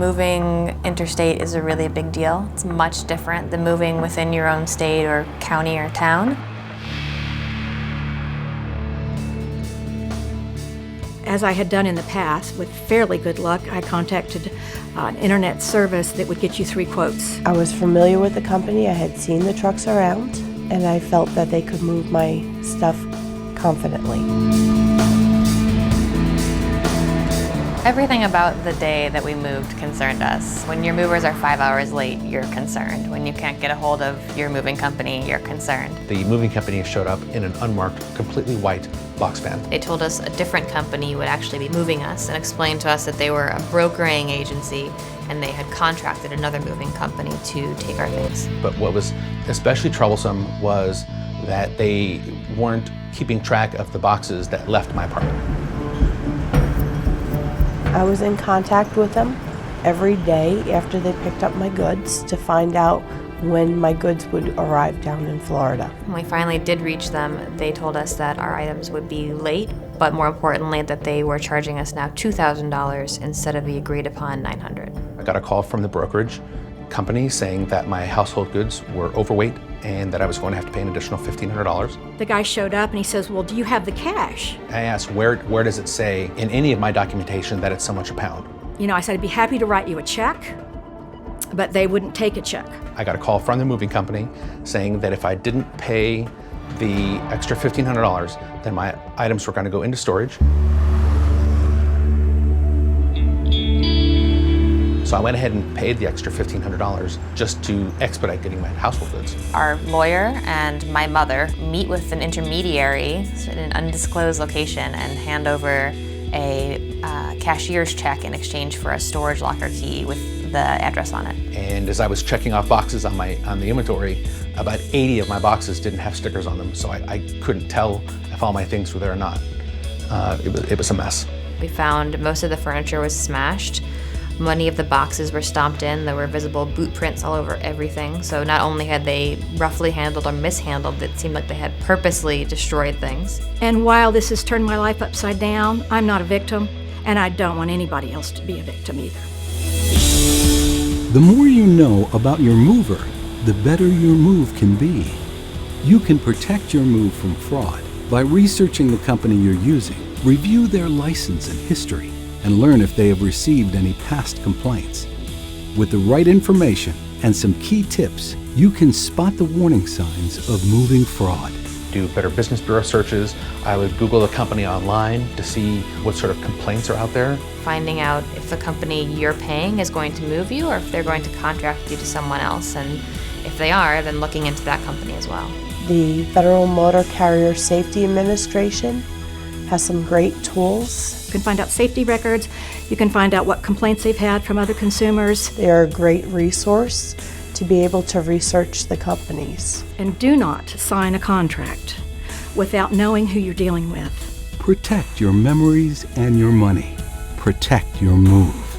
moving interstate is a really big deal. It's much different than moving within your own state or county or town. As I had done in the past, with fairly good luck, I contacted an internet service that would get you 3 quotes. I was familiar with the company, I had seen the trucks around, and I felt that they could move my stuff confidently. Everything about the day that we moved concerned us. When your movers are 5 hours late, you're concerned. When you can't get a hold of your moving company, you're concerned. The moving company showed up in an unmarked, completely white box van. They told us a different company would actually be moving us and explained to us that they were a brokering agency and they had contracted another moving company to take our things. But what was especially troublesome was that they weren't keeping track of the boxes that left my apartment. I was in contact with them every day after they picked up my goods to find out when my goods would arrive down in Florida. When we finally did reach them, they told us that our items would be late, but more importantly that they were charging us now $2,000 instead of the agreed upon $900. I got a call from the brokerage company saying that my household goods were overweight and that I was going to have to pay an additional $1,500. The guy showed up and he says, well, do you have the cash? I asked, where does it say in any of my documentation that it's so much a pound? You know, I said, I'd be happy to write you a check, but they wouldn't take a check. I got a call from the moving company saying that if I didn't pay the extra $1,500, then my items were going to go into storage. So I went ahead and paid the extra $1,500 just to expedite getting my household goods. Our lawyer and my mother meet with an intermediary in an undisclosed location and hand over a cashier's check in exchange for a storage locker key with the address on it. And as I was checking off boxes on the inventory, about 80 of my boxes didn't have stickers on them, so I couldn't tell if all my things were there or not. It was a mess. We found most of the furniture was smashed. Many of the boxes were stomped in. There were visible boot prints all over everything. So not only had they roughly handled or mishandled, it seemed like they had purposely destroyed things. And while this has turned my life upside down, I'm not a victim, and I don't want anybody else to be a victim either. The more you know about your mover, the better your move can be. You can protect your move from fraud by researching the company you're using, review their license and history, and learn if they have received any past complaints. With the right information and some key tips, you can spot the warning signs of moving fraud. Do Better Business Bureau searches. I would Google the company online to see what sort of complaints are out there. Finding out if the company you're paying is going to move you or if they're going to contract you to someone else. And if they are, then looking into that company as well. The Federal Motor Carrier Safety Administration has some great tools. You can find out safety records. You can find out what complaints they've had from other consumers. They are a great resource to be able to research the companies. And do not sign a contract without knowing who you're dealing with. Protect your memories and your money. Protect your move.